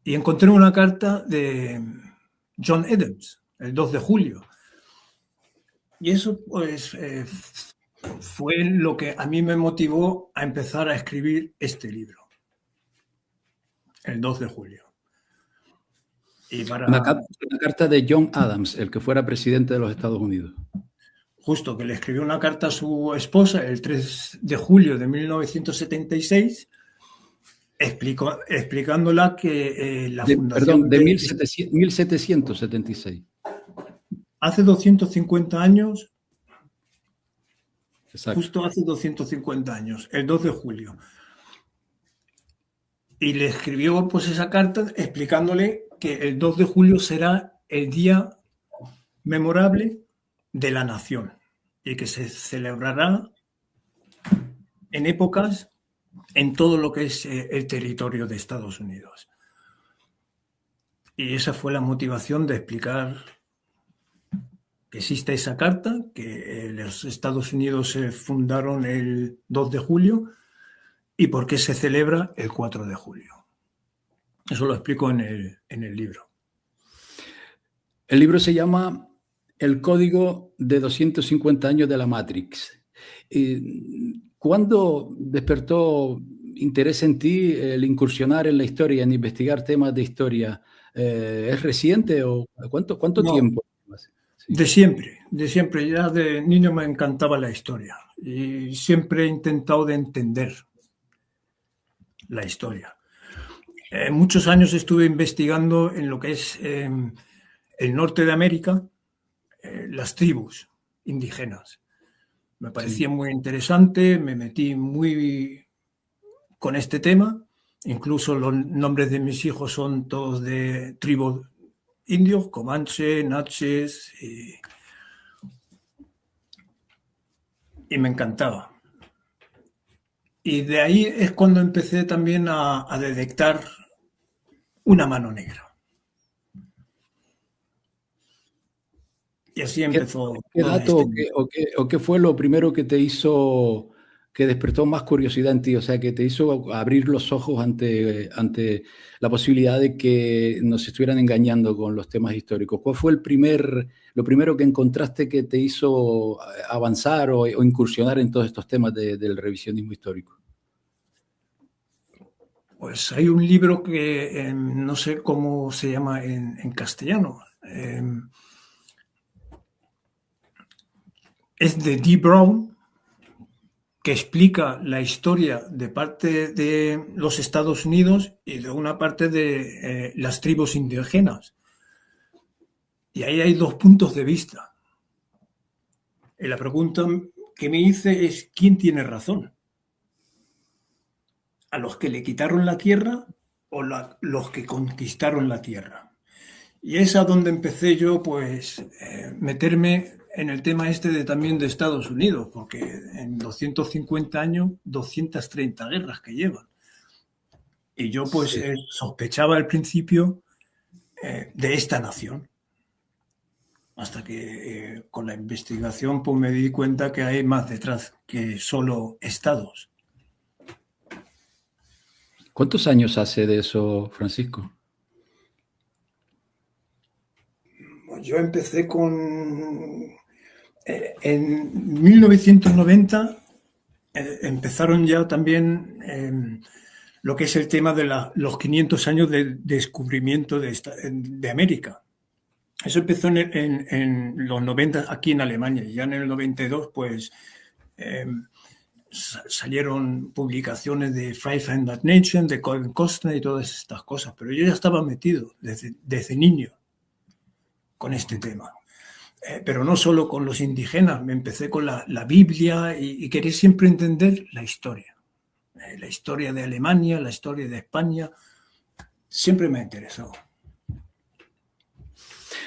y encontré una carta de John Adams, el 2 de julio. Y eso pues fue lo que a mí me motivó a empezar a escribir este libro, el 2 de julio. Y Una carta de John Adams, el que fuera presidente de los Estados Unidos. Justo, que le escribió una carta a su esposa el 3 de julio de 1976, explicándola que la fundación... Perdón, de 1776. Hace 250 años, Exacto. justo hace 250 años, el 2 de julio. Y le escribió pues esa carta explicándole que el 2 de julio será el día memorable de la nación y que se celebrará en épocas en todo lo que es el territorio de Estados Unidos. Y esa fue la motivación de explicar que existe esa carta, que los Estados Unidos se fundaron el 2 de julio y por qué se celebra el 4 de julio. Eso lo explico en el libro. El libro se llama El Código de 250 años de la Matrix. ¿Cuándo despertó interés en ti el incursionar en la historia, en investigar temas de historia? ¿Es reciente o cuánto No, tiempo? Sí. de siempre. Ya de niño me encantaba la historia y siempre he intentado de entender la historia. Muchos años estuve investigando en lo que es el norte de América, las tribus indígenas. Me parecía muy interesante, me metí muy con este tema. Incluso los nombres de mis hijos son todos de tribus indios, comanche, natchez, y me encantaba. Y de ahí es cuando empecé también a detectar una mano negra. Y así empezó. ¿Qué dato o qué fue lo primero que te hizo, que despertó más curiosidad en ti? O sea, que te hizo abrir los ojos ante la posibilidad de que nos estuvieran engañando con los temas históricos. ¿Cuál fue lo primero que encontraste que te hizo avanzar o incursionar en todos estos temas del revisionismo histórico? Pues hay un libro que no sé cómo se llama en castellano. Es de Dee Brown, que explica la historia de parte de los Estados Unidos y de una parte de las tribus indígenas. Y ahí hay dos puntos de vista. Y la pregunta que me hice es, ¿quién tiene razón? ¿A los que le quitaron la tierra o los que conquistaron la tierra? Y es a donde empecé yo, pues, meterme en el tema también de Estados Unidos, porque en 250 años, 230 guerras que llevan. Y yo, pues, Sí. sospechaba al principio de esta nación. Hasta que con la investigación, pues, me di cuenta que hay más detrás que solo estados. ¿Cuántos años hace de eso, Francisco? Yo empecé en 1990 empezaron ya también lo que es el tema de los 500 años de descubrimiento de América. Eso empezó en los 90 aquí en Alemania y ya en el 92 pues salieron publicaciones de Five Hundred Nations, de Kevin Costner y todas estas cosas, pero yo ya estaba metido desde niño con este tema. Pero no solo con los indígenas, me empecé con la Biblia y quería siempre entender la historia de Alemania, la historia de España, siempre me ha interesado.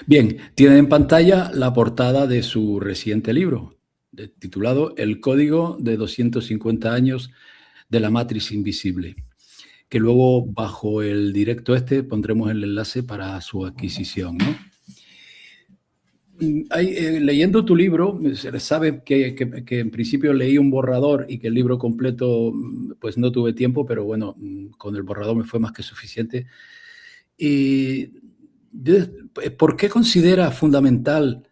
Bien, tienen en pantalla la portada de su reciente libro, titulado El Código de 250 años de la Matrix Invisible, que luego bajo el directo pondremos el enlace para su adquisición, ¿no? Leyendo tu libro, se sabe que en principio leí un borrador y que el libro completo pues no tuve tiempo, pero bueno, con el borrador me fue más que suficiente. Y ¿por qué considera fundamental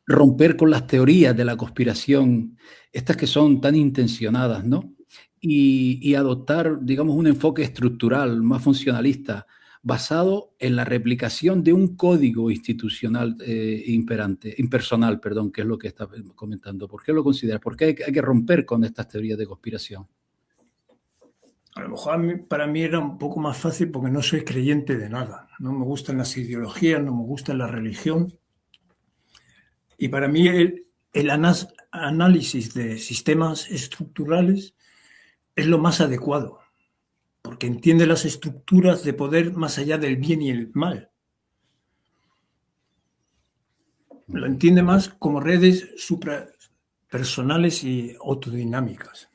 romper con las teorías de la conspiración, estas que son tan intencionadas, ¿no? Y adoptar, digamos, un enfoque estructural, más funcionalista, basado en la replicación de un código institucional impersonal, perdón, que es lo que está comentando? ¿Por qué lo considera? ¿Por qué hay que romper con estas teorías de conspiración? A lo mejor para mí era un poco más fácil porque no soy creyente de nada. No me gustan las ideologías, no me gusta la religión. Y para mí el análisis de sistemas estructurales es lo más adecuado, porque entiende las estructuras de poder más allá del bien y el mal. Lo entiende más como redes suprapersonales y autodinámicas.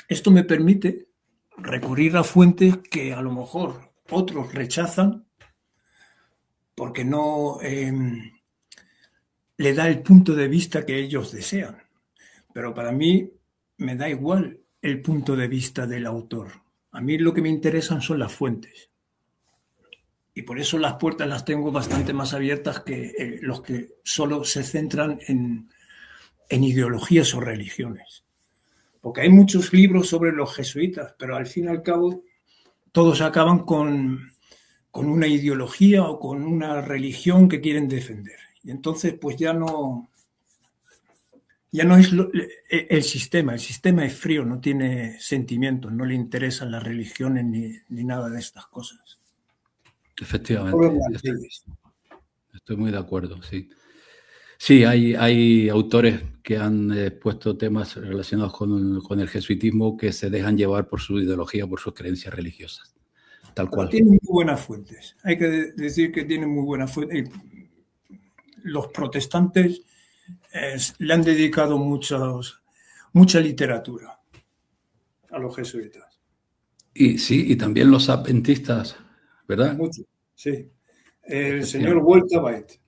Esto me permite recurrir a fuentes que a lo mejor otros rechazan porque no le da el punto de vista que ellos desean. Pero para mí me da igual el punto de vista del autor. A mí lo que me interesan son las fuentes. Y por eso las puertas las tengo bastante más abiertas que los que solo se centran en ideologías o religiones. Porque hay muchos libros sobre los jesuitas, pero al fin y al cabo todos acaban con una ideología o con una religión que quieren defender. Y entonces pues ya no es el sistema es frío, no tiene sentimientos, no le interesan las religiones ni nada de estas cosas. Efectivamente, estoy muy de acuerdo, sí. Sí, hay autores que han expuesto temas relacionados con el jesuitismo que se dejan llevar por su ideología, por sus creencias religiosas, tal cual. Pero tienen muy buenas fuentes, hay que decir que tienen muy buenas fuentes. Los protestantes le han dedicado mucha literatura a los jesuitas. Y sí, y también los adventistas, ¿verdad? Mucho, sí. El señor Walter White,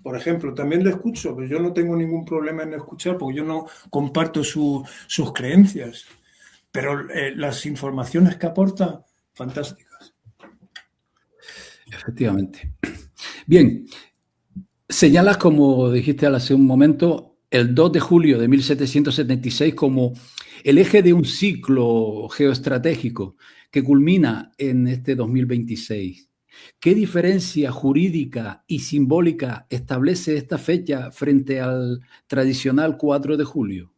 por ejemplo, también lo escucho, pero yo no tengo ningún problema en escuchar porque yo no comparto sus creencias, pero las informaciones que aporta, fantásticas. Efectivamente. Bien, señalas, como dijiste hace un momento, el 2 de julio de 1776 como el eje de un ciclo geoestratégico que culmina en este 2026. ¿Qué diferencia jurídica y simbólica establece esta fecha frente al tradicional 4 de julio?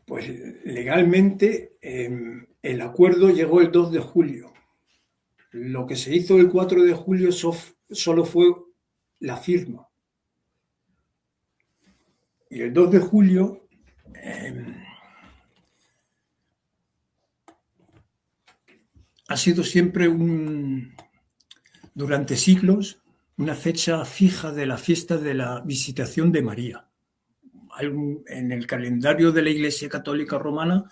Pues legalmente el acuerdo llegó el 2 de julio. Lo que se hizo el 4 de julio solo fue la firma. Y el 2 de julio ha sido siempre durante siglos una fecha fija de la fiesta de la Visitación de María. En el calendario de la Iglesia Católica Romana,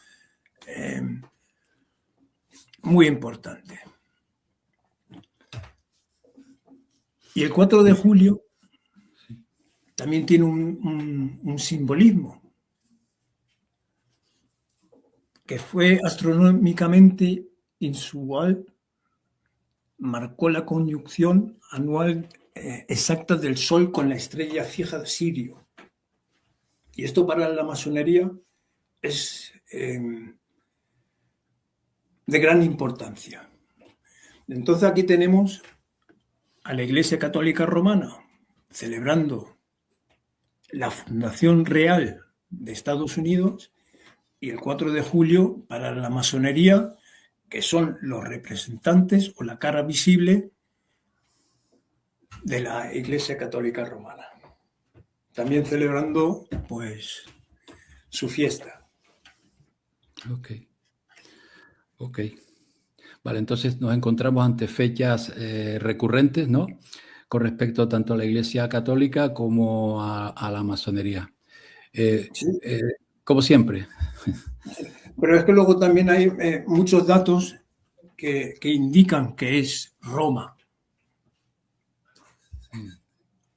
muy importante. Y el 4 de julio también tiene un simbolismo que fue astronómicamente inusual, marcó la conjunción anual exacta del Sol con la estrella fija de Sirio. Y esto para la masonería es de gran importancia. Entonces aquí tenemos a la Iglesia Católica Romana celebrando la fundación real de Estados Unidos y el 4 de julio para la masonería, que son los representantes o la cara visible de la Iglesia Católica Romana. También celebrando, pues, su fiesta. Ok. Vale, entonces nos encontramos ante fechas recurrentes, ¿no? Con respecto tanto a la Iglesia Católica como a la masonería. Sí. Como siempre. Pero es que luego también hay muchos datos que indican que es Roma,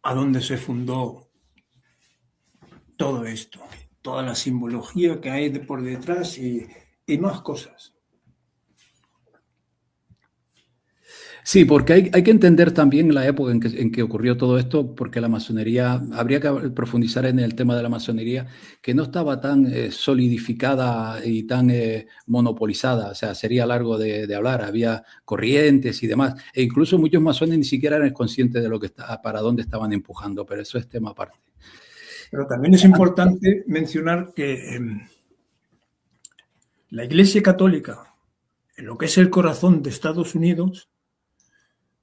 a donde se fundó todo esto, toda la simbología que hay por detrás y más cosas. Sí, porque hay que entender también la época en que ocurrió todo esto, porque la masonería, habría que profundizar en el tema de la masonería, que no estaba tan solidificada y tan monopolizada, o sea, sería largo de hablar, había corrientes y demás, e incluso muchos masones ni siquiera eran conscientes de lo que para dónde estaban empujando, pero eso es tema aparte. Pero también es importante mencionar que la Iglesia Católica, en lo que es el corazón de Estados Unidos,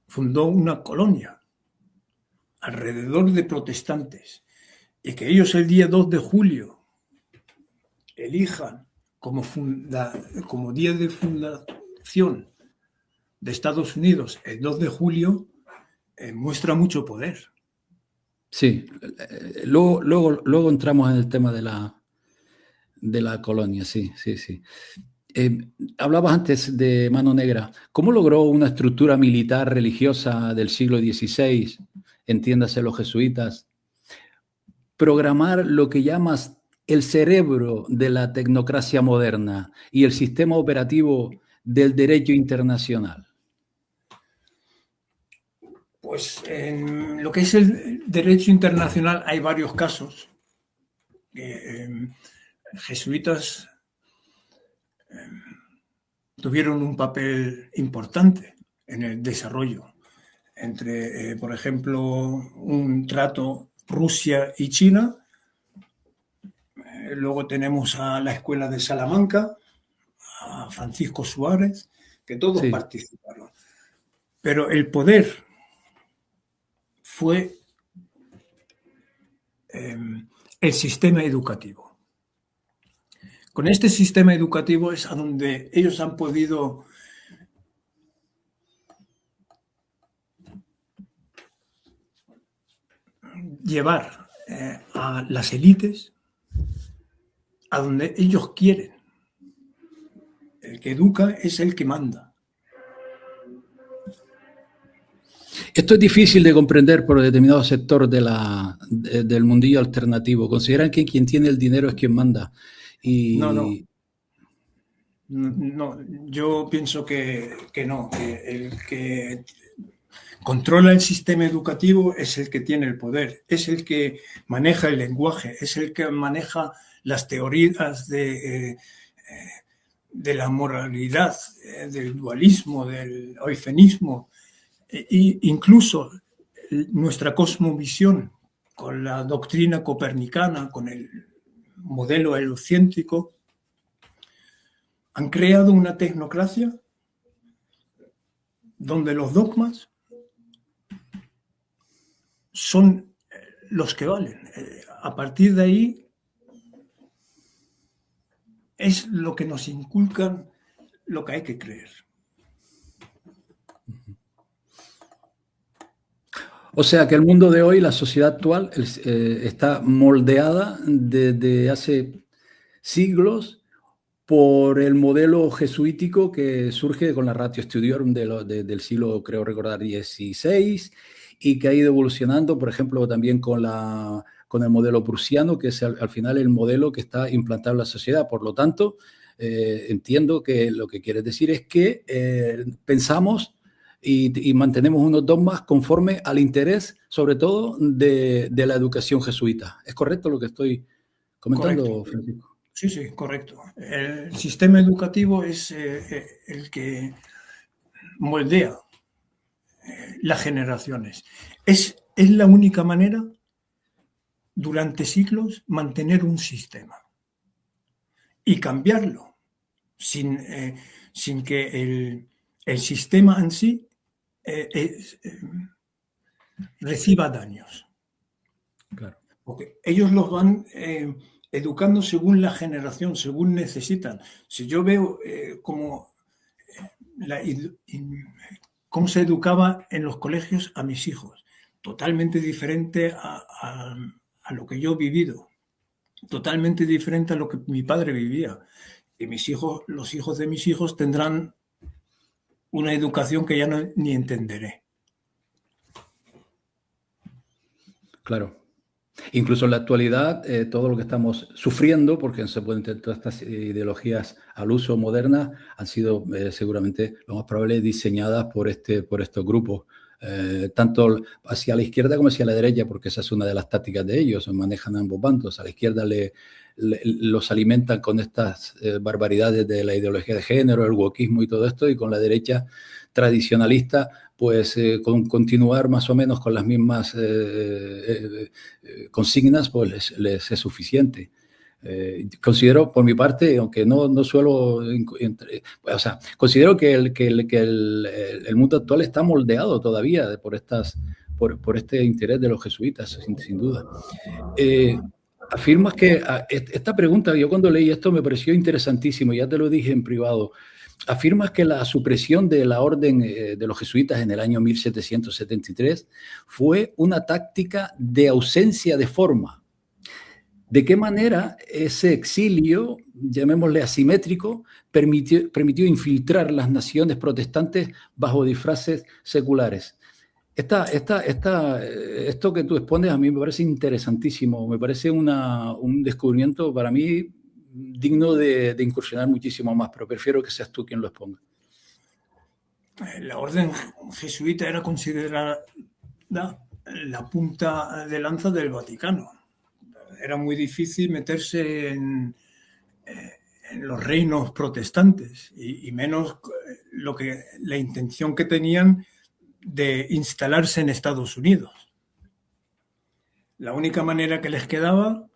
fundó una colonia alrededor de protestantes y que ellos el día 2 de julio elijan como día de fundación de Estados Unidos el 2 de julio, muestra mucho poder. Sí, luego entramos en el tema de la colonia, sí, sí, sí. Hablabas antes de Mano Negra. ¿Cómo logró una estructura militar religiosa del siglo XVI, entiéndase los jesuitas, programar lo que llamas el cerebro de la tecnocracia moderna y el sistema operativo del derecho internacional? Pues en lo que es el derecho internacional hay varios casos. Jesuitas tuvieron un papel importante en el desarrollo entre, por ejemplo, un trato Rusia y China. Luego tenemos a la Escuela de Salamanca, a Francisco Suárez, que todos Sí. participaron. Pero el poder fue el sistema educativo. Con este sistema educativo es a donde ellos han podido llevar a las élites a donde ellos quieren. El que educa es el que manda. Esto es difícil de comprender por determinado sector del mundillo alternativo. Consideran que quien tiene el dinero es quien manda. Y No, yo pienso que no, que el que controla el sistema educativo es el que tiene el poder, es el que maneja el lenguaje, es el que maneja las teorías de la moralidad, del dualismo, del eufemismo, e incluso nuestra cosmovisión con la doctrina copernicana, con el modelo heliocéntrico, han creado una tecnocracia donde los dogmas son los que valen. A partir de ahí es lo que nos inculcan lo que hay que creer. O sea que el mundo de hoy, la sociedad actual, está moldeada desde hace siglos por el modelo jesuítico que surge con la Ratio Studiorum del siglo, creo recordar, XVI, y que ha ido evolucionando, por ejemplo, también con el modelo prusiano, que es al final el modelo que está implantado en la sociedad. Por lo tanto, entiendo que lo que quieres decir es que pensamos y mantenemos unos dogmas conforme al interés, sobre todo, de la educación jesuita. ¿Es correcto lo que estoy comentando, Correcto. Francisco? Sí, sí, correcto. El sistema educativo es el que moldea las generaciones. Es la única manera durante siglos mantener un sistema y cambiarlo sin que el sistema en sí reciba daños. Claro. Porque ellos los van educando según la generación, según necesitan. Si yo veo cómo se educaba en los colegios a mis hijos, totalmente diferente a lo que yo he vivido, totalmente diferente a lo que mi padre vivía. Y mis hijos, los hijos de mis hijos tendrán una educación que ya ni entenderé. Claro. Incluso en la actualidad, todo lo que estamos sufriendo, porque se pueden tener todas estas ideologías al uso modernas, han sido seguramente lo más probable diseñadas por estos grupos, tanto hacia la izquierda como hacia la derecha, porque esa es una de las tácticas de ellos, manejan ambos bandos. A la izquierda los alimentan con estas barbaridades de la ideología de género, el wokismo y todo esto, y con la derecha tradicionalista, pues con continuar más o menos con las mismas consignas, pues les es suficiente. Considero, por mi parte, aunque no suelo, o sea, considero que el mundo actual está moldeado todavía por este interés de los jesuitas, sin duda. Afirmas que esta pregunta, yo cuando leí esto me pareció interesantísimo, ya te lo dije en privado. Afirmas que la supresión de la orden de los jesuitas en el año 1773 fue una táctica de ausencia de forma. ¿De qué manera ese exilio, llamémosle asimétrico, permitió infiltrar las naciones protestantes bajo disfraces seculares? Esto que tú expones a mí me parece interesantísimo, me parece un descubrimiento para mí digno de incursionar muchísimo más, pero prefiero que seas tú quien lo exponga. La orden jesuita era considerada la punta de lanza del Vaticano. Era muy difícil meterse en los reinos protestantes y menos la intención que tenían de instalarse en Estados Unidos. La única manera que les quedaba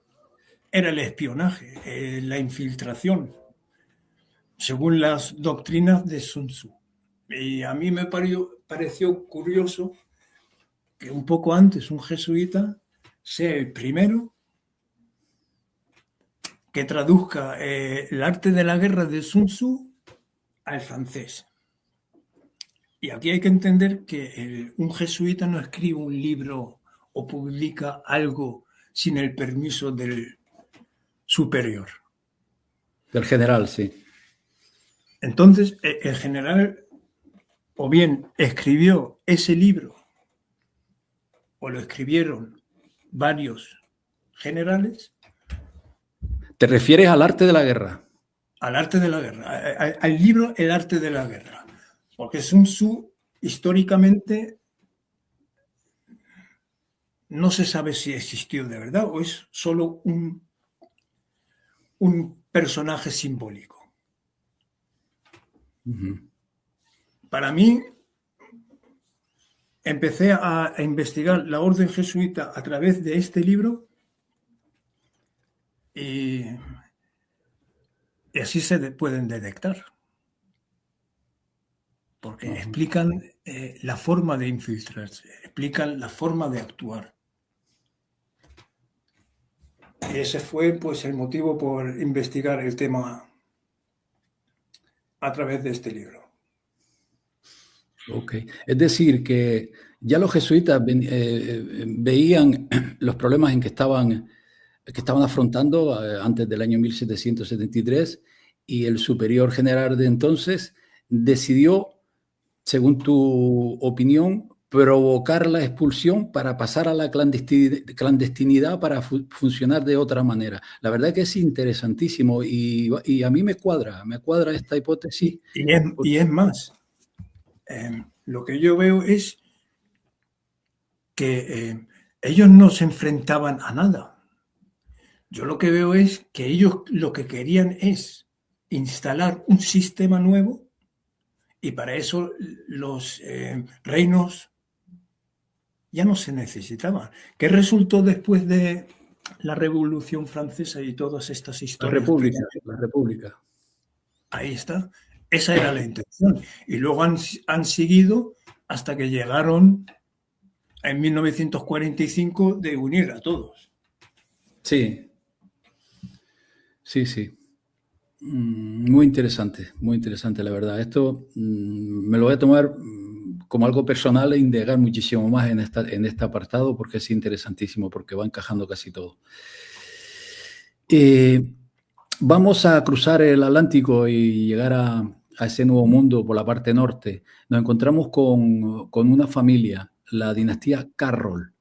era el espionaje, la infiltración, según las doctrinas de Sun Tzu. Y a mí me pareció curioso que un poco antes un jesuita sea el primero que traduzca el arte de la guerra de Sun Tzu al francés. Y aquí hay que entender que un jesuita no escribe un libro o publica algo sin el permiso del superior. Del general, sí. Entonces, el general o bien escribió ese libro o lo escribieron varios generales. ¿Te refieres al arte de la guerra? Al arte de la guerra, al libro El arte de la guerra. Porque Sun Tzu, históricamente, no se sabe si existió de verdad o es solo un personaje simbólico. Uh-huh. Para mí, empecé a investigar la orden jesuita a través de este libro y así se pueden detectar. Porque uh-huh. Explican la forma de infiltrarse, explican la forma de actuar. Y ese fue pues, el motivo por investigar el tema a través de este libro. Ok, es decir, que ya los jesuitas veían los problemas en que estaban afrontando antes del año 1773 y el superior general de entonces decidió, según tu opinión, provocar la expulsión para pasar a la clandestinidad para funcionar de otra manera. La verdad que es interesantísimo y a mí me cuadra esta hipótesis. Y es más, lo que yo veo es que ellos no se enfrentaban a nada. Yo lo que veo es que ellos lo que querían es instalar un sistema nuevo y para eso los reinos ya no se necesitaban. ¿Qué resultó después de la Revolución Francesa y todas estas historias? La República. Ahí está. Esa era la intención. Y luego han seguido hasta que llegaron en 1945 de unir a todos. Sí. Sí. Muy interesante, la verdad. Esto me lo voy a tomar como algo personal e indagar muchísimo más en este apartado porque es interesantísimo, porque va encajando casi todo. Vamos a cruzar el Atlántico y llegar a ese nuevo mundo por la parte norte. Nos encontramos con una familia, la dinastía Carroll.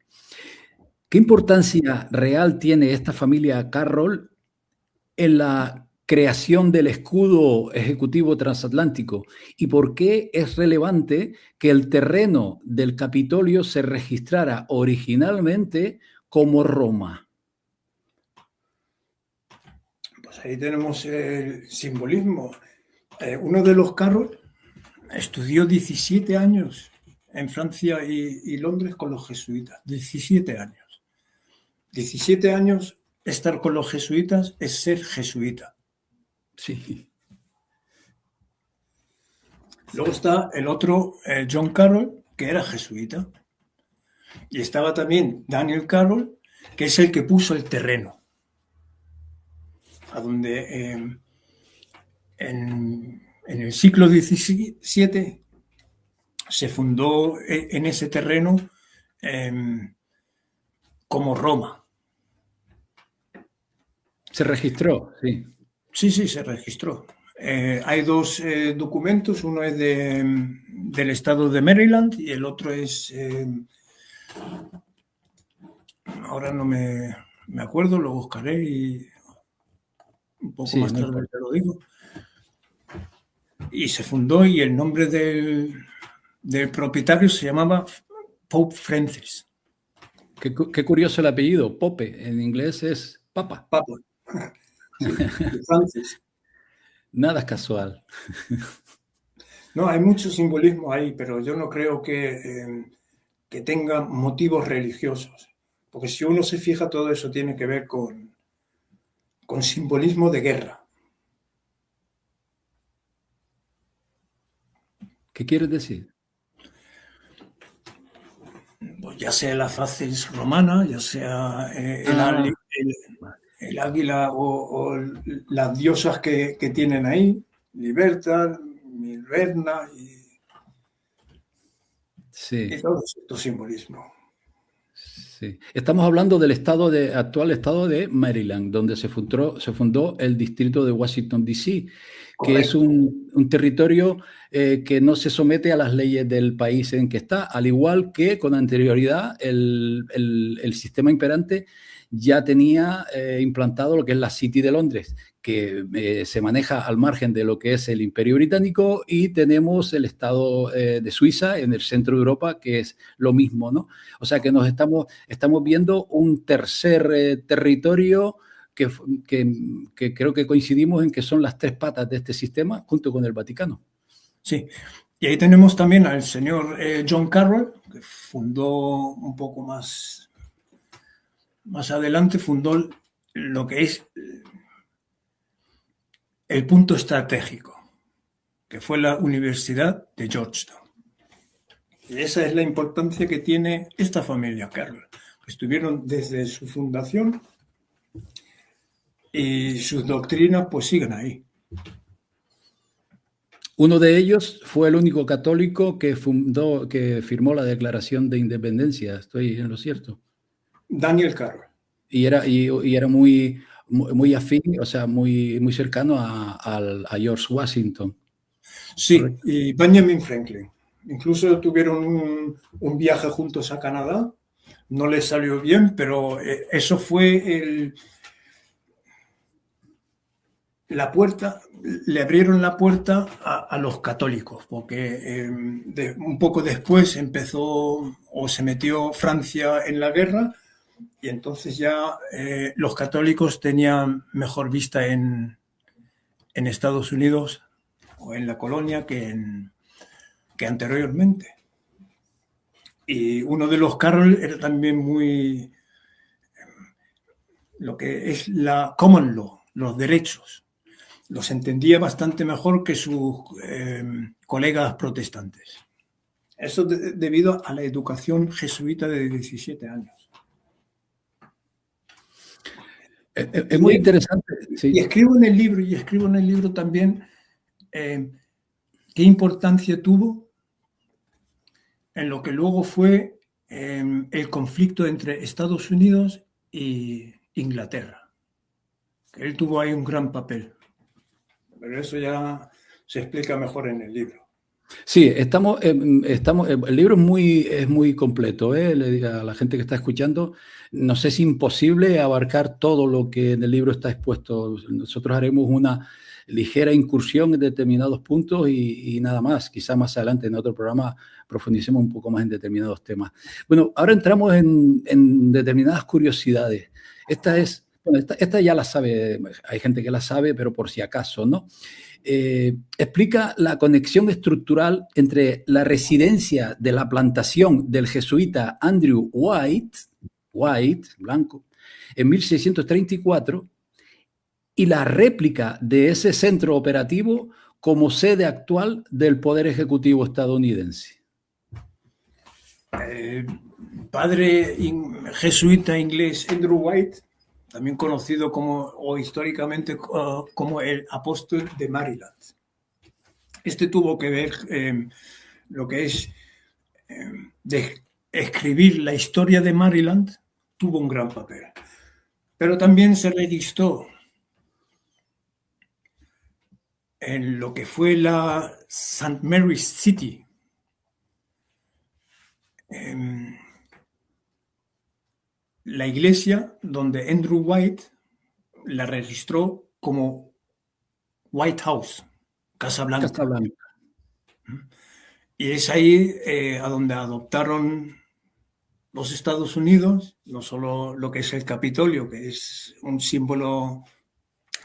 ¿Qué importancia real tiene esta familia Carroll en la creación del escudo ejecutivo transatlántico? ¿Y por qué es relevante que el terreno del Capitolio se registrara originalmente como Roma? Pues ahí tenemos el simbolismo. Uno de los Carroll estudió 17 años en Francia y Londres con los jesuitas. 17 años. 17 años estar con los jesuitas es ser jesuita. Sí. Luego está el otro, John Carroll, que era jesuita. Y estaba también Daniel Carroll, que es el que puso el terreno. A donde en el siglo XVII se fundó en ese terreno como Roma. Se registró, sí. Sí, se registró. Hay dos documentos, uno es del estado de Maryland y el otro es, ahora no me acuerdo, lo buscaré y un poco Sí, más no tarde importa. te lo digo. Y se fundó y el nombre del propietario se llamaba Pope Francis. Qué curioso el apellido, Pope, en inglés es papa. Papa. Sí, Francis. Nada es casual. No, hay mucho simbolismo ahí, pero yo no creo que tenga motivos religiosos. Porque si uno se fija, todo eso tiene que ver con simbolismo de guerra. ¿Qué quieres decir? Pues ya sea la facies romana, ya sea Ah, el águila o las diosas que tienen ahí, Libertad, Milverna y sí, todos estos simbolismos. sí. Estamos hablando del actual estado de Maryland, donde se fundó el distrito de Washington, D.C., que es Correcto. un territorio que no se somete a las leyes del país en que está, al igual que con anterioridad el sistema imperante ya tenía implantado lo que es la City de Londres, que se maneja al margen de lo que es el Imperio Británico, y tenemos el Estado de Suiza en el centro de Europa, que es lo mismo, ¿no? O sea que estamos viendo un tercer territorio que, que creo que coincidimos en que son las tres patas de este sistema junto con el Vaticano. Sí. Y ahí tenemos también al señor John Carroll, que fundó un poco más adelante, fundó lo que es el punto estratégico, que fue la Universidad de Georgetown. Y esa es la importancia que tiene esta familia Carroll. Estuvieron desde su fundación y sus doctrinas pues siguen ahí. Uno de ellos fue el único católico que firmó la Declaración de Independencia, estoy en lo cierto. Daniel Carroll. Y era muy afín, o sea, muy cercano a George Washington. Sí, Correcto. y Benjamin Franklin. Incluso tuvieron un viaje juntos a Canadá. No les salió bien, pero eso fue la puerta, le abrieron la puerta a los católicos, porque un poco después empezó o se metió Francia en la guerra y entonces ya los católicos tenían mejor vista en Estados Unidos o en la colonia que anteriormente. Y uno de los Carroll era también muy lo que es la common law, los derechos. Los entendía bastante mejor que sus colegas protestantes. Eso debido a la educación jesuita de 17 años. Es Y, muy interesante, y sí. escribo en el libro también qué importancia tuvo en lo que luego fue el conflicto entre Estados Unidos e Inglaterra. Él tuvo ahí un gran papel, pero eso ya se explica mejor en el libro. Sí, el libro es muy completo, ¿eh? Le digo a la gente que está escuchando, nos es imposible abarcar todo lo que en el libro está expuesto. Nosotros haremos una ligera incursión en determinados puntos y nada más. Quizá más adelante en otro programa profundicemos un poco más en determinados temas. Bueno, ahora entramos en determinadas curiosidades. Esta ya la sabe, hay gente que la sabe, pero por si acaso, ¿no? Explica la conexión estructural entre la residencia de la plantación del jesuita Andrew White, blanco, en 1634 y la réplica de ese centro operativo como sede actual del Poder Ejecutivo estadounidense. Padre jesuita inglés Andrew White, también conocido o históricamente como el apóstol de Maryland. Este tuvo que ver lo que es de escribir la historia de Maryland, tuvo un gran papel. Pero también se registró en lo que fue la St. Mary's City. La iglesia donde Andrew White la registró como White House, Casa Blanca. Casa Blanca. Y es ahí a donde adoptaron los Estados Unidos, no solo lo que es el Capitolio, que es un símbolo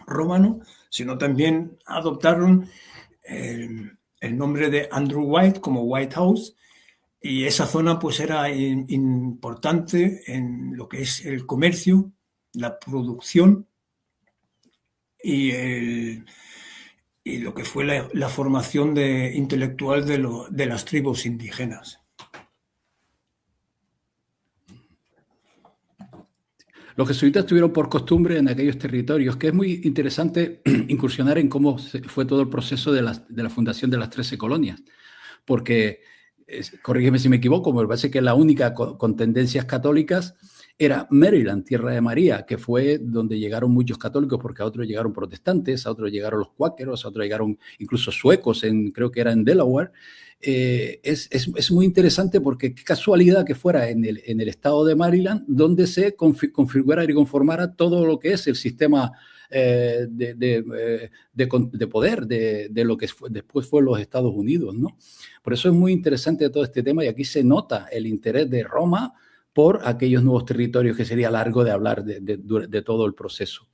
romano, sino también adoptaron el nombre de Andrew White como White House, y esa zona pues era importante en lo que es el comercio, la producción y lo que fue la formación intelectual de las tribus indígenas. Los jesuitas tuvieron por costumbre en aquellos territorios, que es muy interesante incursionar en cómo fue todo el proceso de la fundación de las 13 colonias, porque, corrígeme si me equivoco, me parece que la única con tendencias católicas era Maryland, Tierra de María, que fue donde llegaron muchos católicos, porque a otros llegaron protestantes, a otros llegaron los cuáqueros, a otros llegaron incluso suecos, creo que era en Delaware. Es muy interesante porque qué casualidad que fuera en el estado de Maryland donde se configurara y conformara todo lo que es el sistema de poder de lo que después fue los Estados Unidos, ¿no? Por eso es muy interesante todo este tema y aquí se nota el interés de Roma por aquellos nuevos territorios, que sería largo de hablar de todo el proceso.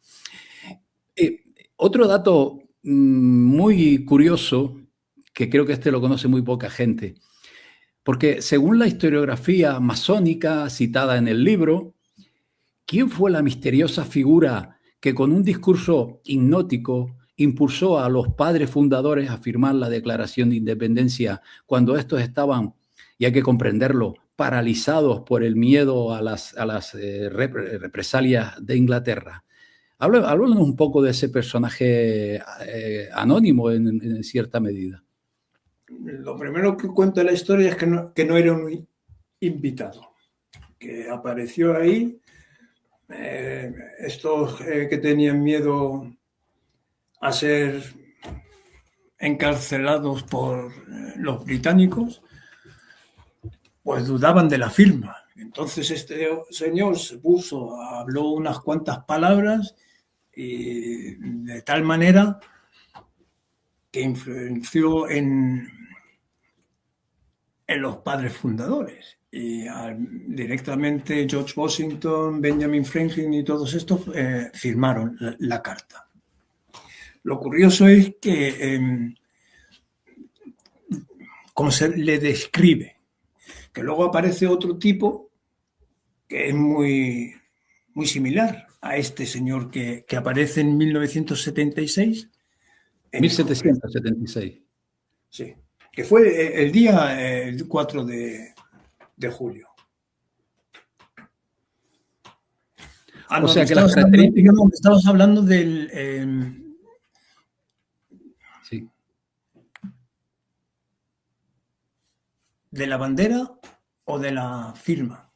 Otro dato muy curioso, que creo que este lo conoce muy poca gente, porque según la historiografía masónica citada en el libro, ¿quién fue la misteriosa figura que con un discurso hipnótico impulsó a los padres fundadores a firmar la Declaración de Independencia cuando estos estaban, y hay que comprenderlo, paralizados por el miedo a las represalias de Inglaterra? Háblanos un poco de ese personaje anónimo en cierta medida. Lo primero que cuenta la historia es que no era un invitado, que apareció ahí. Estos que tenían miedo a ser encarcelados por los británicos, pues dudaban de la firma. Entonces este señor se puso, habló unas cuantas palabras y de tal manera que influenció en los padres fundadores. Y directamente George Washington, Benjamin Franklin y todos estos firmaron la carta. Lo curioso es que, como se le describe, que luego aparece otro tipo que es muy, muy similar a este señor que aparece en 1976. 1776. Sí, que fue el día el 4 de julio. O sea que las características... Estabas hablando del... sí. ¿De la bandera o de la firma?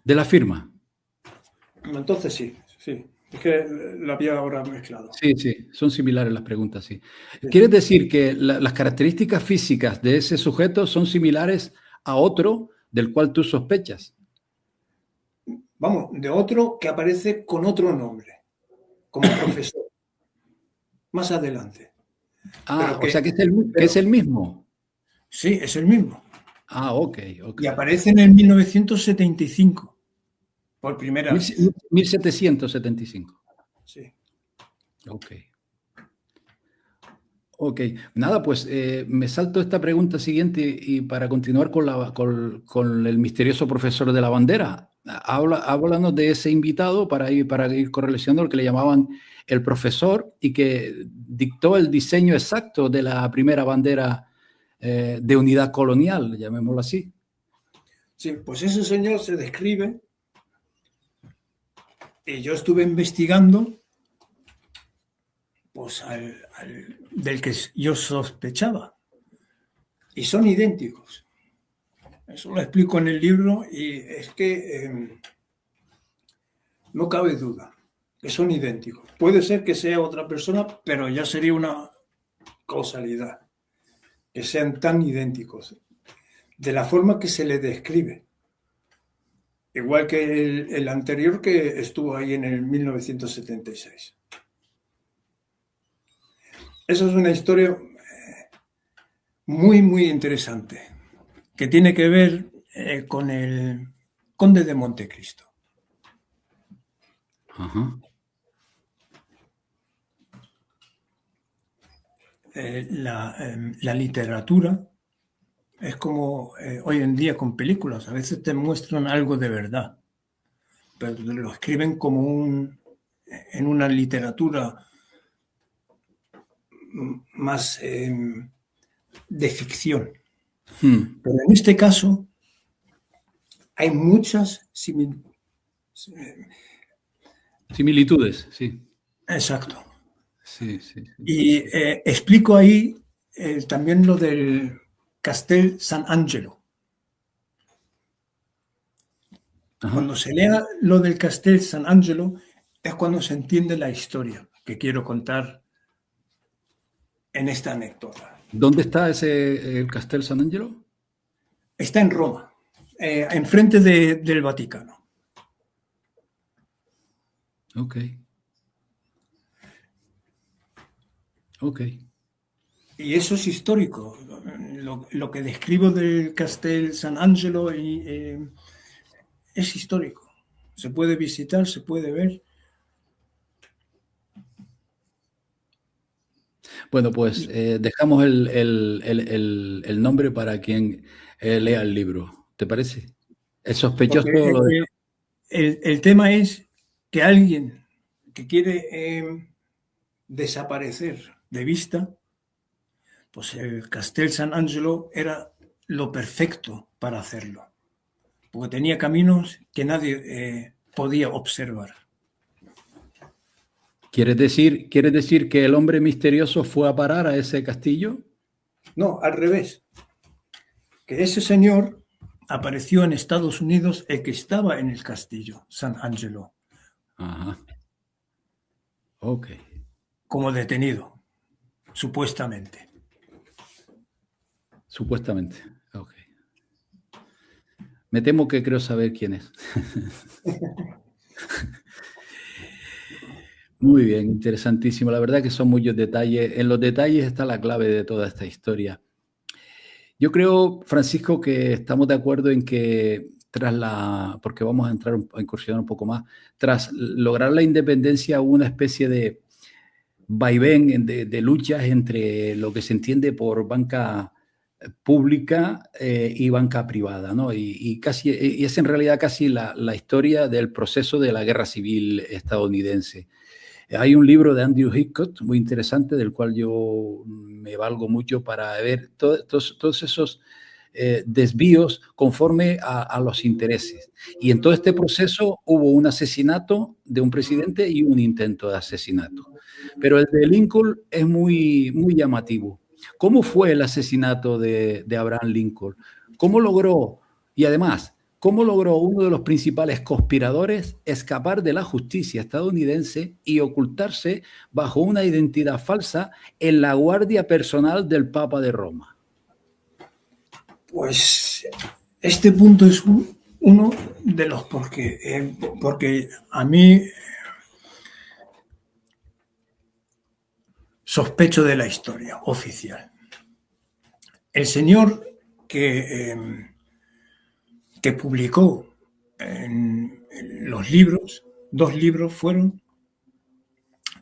De la firma. Entonces sí. Es que lo había ahora mezclado. Sí, sí, son similares las preguntas, sí. Sí. ¿Quieres decir que las características físicas de ese sujeto son similares a otro del cual tú sospechas? Vamos, de otro que aparece con otro nombre, como profesor, más adelante. Ah, Pero o sea que pero, es el mismo. sí, es el mismo. Ah, ok, ok. Y aparece en el 1975, por primera vez. 1775. Sí. Ok. Ok, nada, pues me salto esta pregunta siguiente y para continuar con el misterioso profesor de la bandera, háblanos de ese invitado para ir correlacionando lo que le llamaban el profesor y que dictó el diseño exacto de la primera bandera de unidad colonial, llamémoslo así. Sí, pues ese señor se describe y yo estuve investigando pues del que yo sospechaba y son idénticos. Eso lo explico en el libro y es que no cabe duda que son idénticos. Puede ser que sea otra persona, pero ya sería una causalidad que sean tan idénticos de la forma que se le describe. Igual que el anterior que estuvo ahí en el 1976. Esa es una historia muy, muy interesante que tiene que ver con el Conde de Montecristo. Ajá. La literatura es como hoy en día con películas, a veces te muestran algo de verdad, pero lo escriben como en una literatura más de ficción. Hmm. Pero en este caso hay muchas Similitudes, sí. Exacto. Sí, sí, sí. Y explico ahí también lo del Castel San Angelo. Ajá. Cuando se lea lo del Castel San Angelo es cuando se entiende la historia que quiero contar en esta anécdota. ¿Dónde está el Castel San Angelo? Está en Roma, enfrente del Vaticano. Ok. Ok. Y eso es histórico. Lo que describo del Castel San Angelo es histórico. Se puede visitar, se puede ver. Bueno, pues dejamos el nombre para quien lea el libro. ¿Te parece? El sospechoso Porque lo deja. el tema es que alguien que quiere desaparecer de vista, pues el Castel San Angelo era lo perfecto para hacerlo, porque tenía caminos que nadie podía observar. ¿Quieres decir que el hombre misterioso fue a parar a ese castillo? No, al revés, que ese señor apareció en Estados Unidos, el que estaba en el castillo San Angelo, Ajá. Ok. como detenido, supuestamente. Supuestamente. Ok. Me temo que creo saber quién es. Muy bien, interesantísimo. La verdad que son muchos detalles. En los detalles está la clave de toda esta historia. Yo creo, Francisco, que estamos de acuerdo en que porque vamos a entrar a incursionar un poco más, tras lograr la independencia hubo una especie de vaivén de luchas entre lo que se entiende por banca pública y banca privada, ¿no? Y es en realidad casi la historia del proceso de la guerra civil estadounidense. Hay un libro de Andrew Hickott muy interesante del cual yo me valgo mucho para ver todos esos desvíos conforme a los intereses. Y en todo este proceso hubo un asesinato de un presidente y un intento de asesinato. Pero el de Lincoln es muy, muy llamativo. ¿Cómo fue el asesinato de Abraham Lincoln? ¿Cómo logró? Y además, ¿Cómo logró uno de los principales conspiradores escapar de la justicia estadounidense y ocultarse bajo una identidad falsa en la guardia personal del Papa de Roma? Pues este punto es uno de los porque a mí sospecho de la historia oficial. El señor que publicó en los libros, 2 libros fueron,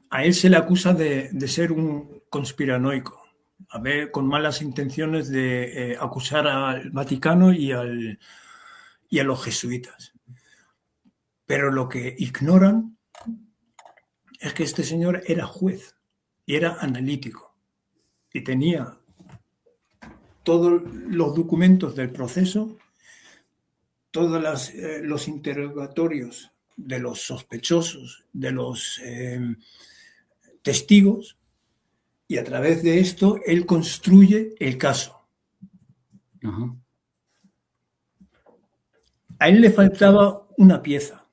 a él se le acusa de ser un conspiranoico, con malas intenciones de acusar al Vaticano y a los jesuitas. Pero lo que ignoran es que este señor era juez y era analítico y tenía todos los documentos del proceso, todos los interrogatorios de los sospechosos, de los testigos, y a través de esto él construye el caso. Ajá. A él le faltaba una pieza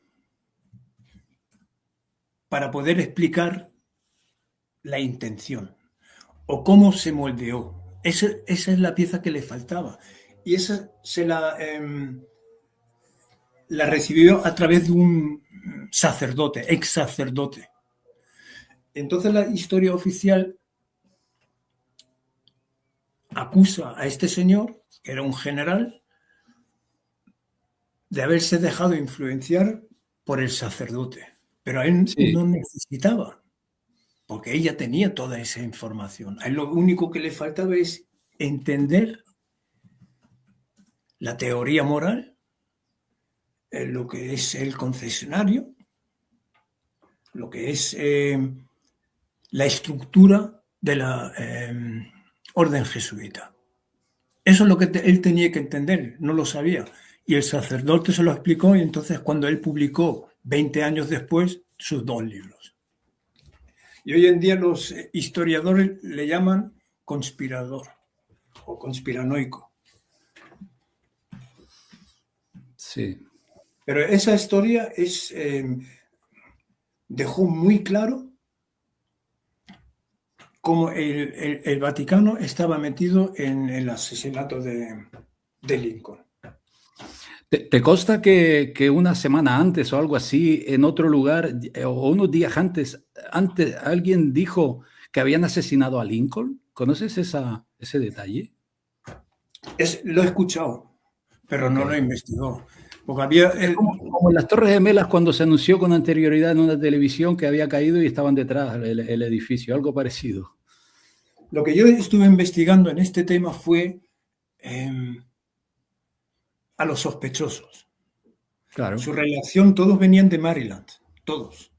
para poder explicar la intención o cómo se moldeó. Esa es la pieza que le faltaba. Y esa se la recibió a través de un sacerdote, ex sacerdote. Entonces la historia oficial acusa a este señor, que era un general, de haberse dejado influenciar por el sacerdote. Pero a él Sí. no necesitaba, porque ella tenía toda esa información. A él lo único que le faltaba es entender la teoría moral, lo que es el confesionario, lo que es la estructura de la orden jesuita. Eso es lo que él tenía que entender, no lo sabía. Y el sacerdote se lo explicó, y entonces cuando él publicó 20 años después sus 2 libros. Y hoy en día los historiadores le llaman conspirador o conspiranoico. Sí. Pero esa historia dejó muy claro cómo el Vaticano estaba metido en el asesinato de Lincoln. ¿Te consta que una semana antes o algo así, en otro lugar, o unos días antes, alguien dijo que habían asesinado a Lincoln? ¿Conoces ese detalle? Lo he escuchado, pero no lo Ok. he investigado. Porque había Es como en las Torres Gemelas, cuando se anunció con anterioridad en una televisión que había caído y estaban detrás el edificio, algo parecido. lo que yo estuve investigando en este tema fue a los sospechosos. Claro. Su relación, todos venían de Maryland, todos.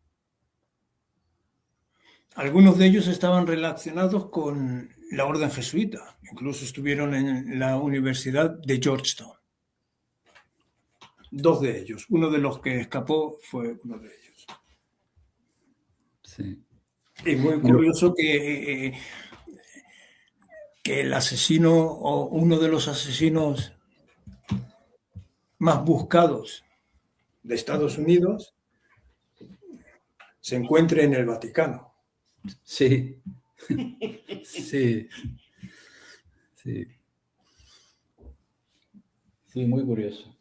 Algunos de ellos estaban relacionados con la orden jesuita, incluso estuvieron en la Universidad de Georgetown. 2 de ellos. Uno de los que escapó fue uno de ellos. Sí. Es muy curioso que el asesino o uno de los asesinos más buscados de Estados Unidos se encuentre en el Vaticano. Sí. Sí. Sí. Sí, muy curioso.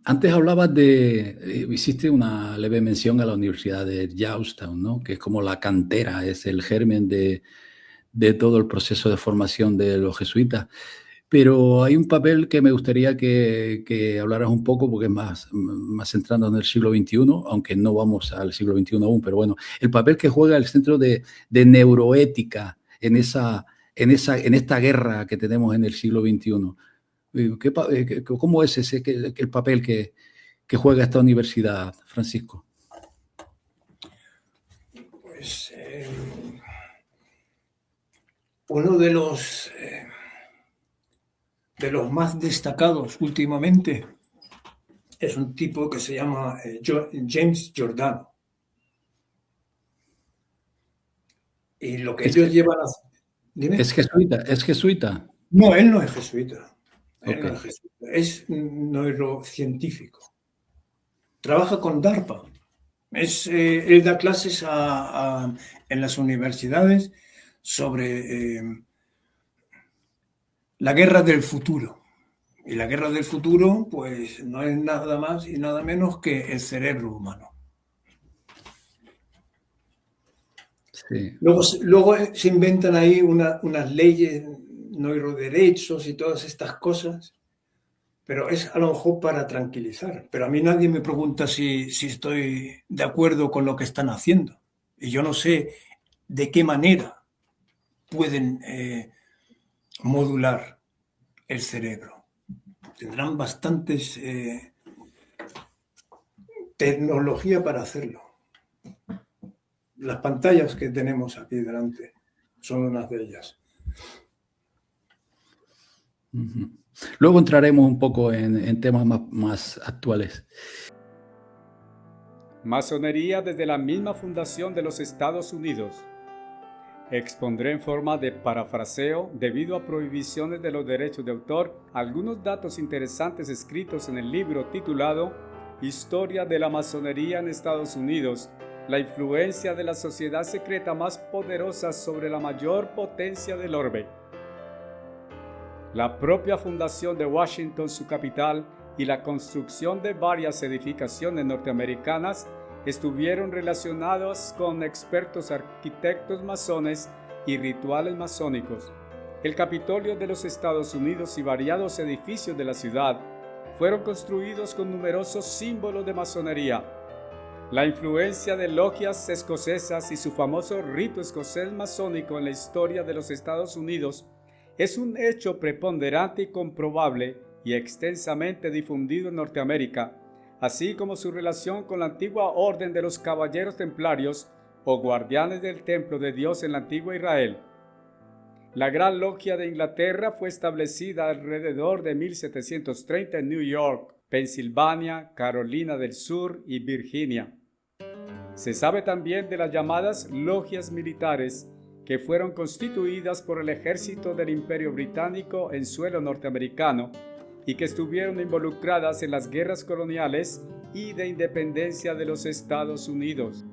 Antes hablabas hiciste una leve mención a la Universidad de Georgetown, ¿no? Que es como la cantera, es el germen de todo el proceso de formación de los jesuitas. Pero hay un papel que me gustaría que hablaras un poco, porque es más centrado en el siglo XXI, aunque no vamos al siglo XXI aún, pero bueno, el papel que juega el Centro de Neuroética en esta guerra que tenemos en el siglo XXI. ¿Cómo es el papel que juega esta universidad, Francisco? Pues uno de los más destacados últimamente es un tipo que se llama James Giordano. Y lo que ellos llevan a... ¿Dime? ¿Es jesuita? ¿Es jesuita? No, él no es jesuita. Ok. Es neurocientífico. Trabaja con DARPA. Él da clases en las universidades sobre la guerra del futuro. Y la guerra del futuro, pues no es nada más y nada menos que el cerebro humano. Sí. Luego se inventan ahí unas leyes, neuroderechos y todas estas cosas, pero es a lo mejor para tranquilizar. Pero a mí nadie me pregunta si estoy de acuerdo con lo que están haciendo. Y yo no sé de qué manera pueden modular el cerebro. Tendrán bastantes tecnología para hacerlo. Las pantallas que tenemos aquí delante son unas de ellas. Ujú. Luego entraremos un poco en temas más actuales. Masonería desde la misma fundación de los Estados Unidos. Expondré en forma de parafraseo, debido a prohibiciones de los derechos de autor, algunos datos interesantes escritos en el libro titulado Historia de la Masonería en Estados Unidos, la influencia de la sociedad secreta más poderosa sobre la mayor potencia del orbe. La propia fundación de Washington, su capital, y la construcción de varias edificaciones norteamericanas estuvieron relacionadas con expertos arquitectos masones y rituales masónicos. El Capitolio de los Estados Unidos y variados edificios de la ciudad fueron construidos con numerosos símbolos de masonería. La influencia de logias escocesas y su famoso rito escocés masónico en la historia de los Estados Unidos es un hecho preponderante y comprobable y extensamente difundido en Norteamérica, así como su relación con la antigua orden de los caballeros templarios o guardianes del templo de Dios en la antigua Israel. La Gran Logia de Inglaterra fue establecida alrededor de 1730 en New York, Pensilvania, Carolina del Sur y Virginia. Se sabe también de las llamadas logias militares, que fueron constituidas por el ejército del Imperio Británico en suelo norteamericano y que estuvieron involucradas en las guerras coloniales y de independencia de los Estados Unidos.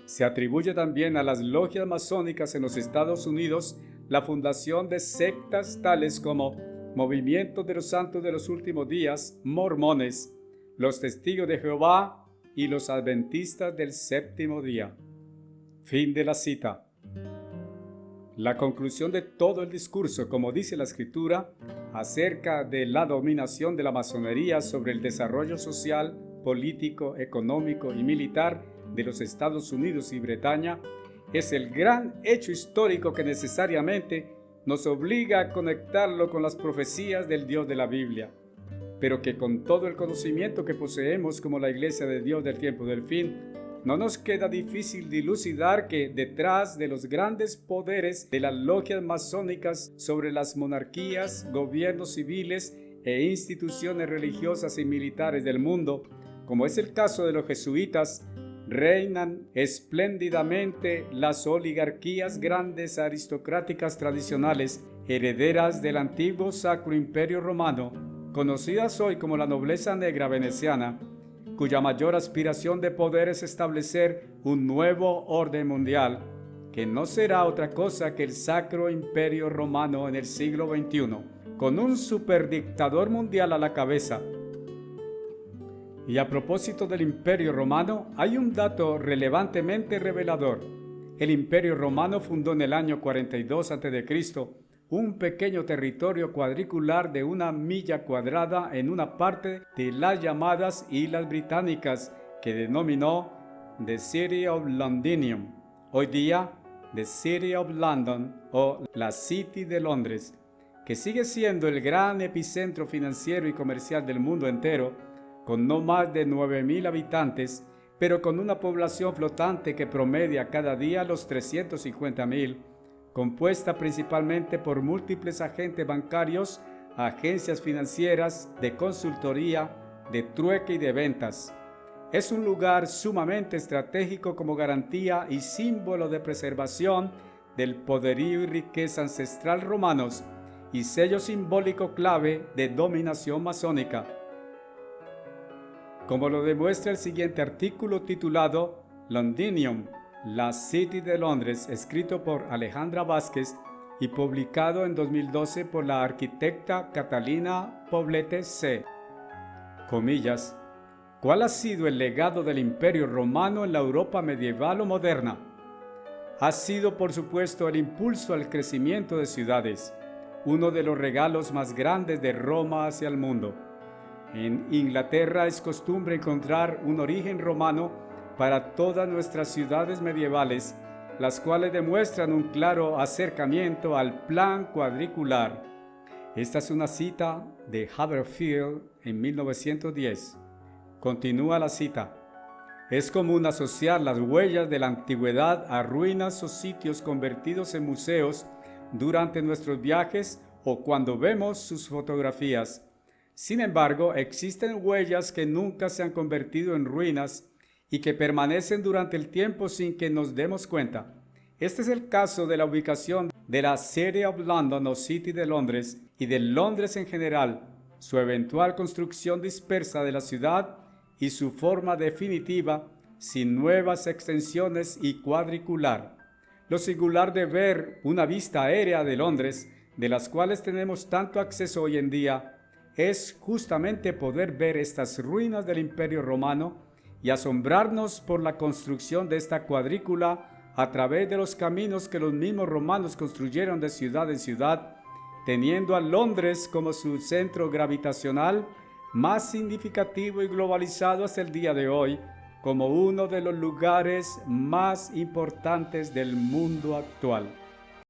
Se atribuye también a las logias masónicas en los Estados Unidos la fundación de sectas tales como Movimiento de los Santos de los Últimos Días, Mormones, los Testigos de Jehová y los Adventistas del Séptimo Día. Fin de la cita. La conclusión de todo el discurso, como dice la Escritura, acerca de la dominación de la masonería sobre el desarrollo social, político, económico y militar de los Estados Unidos y Bretaña, es el gran hecho histórico que necesariamente nos obliga a conectarlo con las profecías del Dios de la Biblia, pero que con todo el conocimiento que poseemos como la Iglesia de Dios del tiempo del fin, no nos queda difícil dilucidar que detrás de los grandes poderes de las logias masónicas sobre las monarquías, gobiernos civiles e instituciones religiosas y militares del mundo, como es el caso de los jesuitas, reinan espléndidamente las oligarquías grandes aristocráticas tradicionales, herederas del antiguo Sacro Imperio Romano, conocidas hoy como la nobleza negra veneciana, cuya mayor aspiración de poder es establecer un nuevo orden mundial, que no será otra cosa que el Sacro Imperio Romano en el siglo XXI, con un superdictador mundial a la cabeza. Y a propósito del Imperio Romano, hay un dato relevantemente revelador. El Imperio Romano fundó en el año 42 a.C. un pequeño territorio cuadricular de 1 milla cuadrada en una parte de las llamadas Islas Británicas, que denominó The City of Londinium, hoy día The City of London o la City de Londres, que sigue siendo el gran epicentro financiero y comercial del mundo entero, con no más de 9.000 habitantes, pero con una población flotante que promedia cada día los 350.000, compuesta principalmente por múltiples agentes bancarios, agencias financieras, de consultoría, de trueque y de ventas. Es un lugar sumamente estratégico como garantía y símbolo de preservación del poderío y riqueza ancestral romanos y sello simbólico clave de dominación masónica. Como lo demuestra el siguiente artículo titulado Londinium, la City de Londres, escrito por Alejandra Vázquez y publicado en 2012 por la arquitecta Catalina Poblete C. Comillas. ¿Cuál ha sido el legado del Imperio Romano en la Europa medieval o moderna? Ha sido, por supuesto, el impulso al crecimiento de ciudades, uno de los regalos más grandes de Roma hacia el mundo. En Inglaterra es costumbre encontrar un origen romano para todas nuestras ciudades medievales, las cuales demuestran un claro acercamiento al plan cuadricular. Esta es una cita de Haverfield en 1910. Continúa la cita. Es común asociar las huellas de la antigüedad a ruinas o sitios convertidos en museos durante nuestros viajes o cuando vemos sus fotografías. Sin embargo, existen huellas que nunca se han convertido en ruinas y que permanecen durante el tiempo sin que nos demos cuenta. Este es el caso de la ubicación de la City of London o City de Londres y de Londres en general, su eventual construcción dispersa de la ciudad y su forma definitiva sin nuevas extensiones y cuadricular. Lo singular de ver una vista aérea de Londres, de las cuales tenemos tanto acceso hoy en día, es justamente poder ver estas ruinas del Imperio Romano y asombrarnos por la construcción de esta cuadrícula a través de los caminos que los mismos romanos construyeron de ciudad en ciudad, teniendo a Londres como su centro gravitacional más significativo y globalizado hasta el día de hoy, como uno de los lugares más importantes del mundo actual.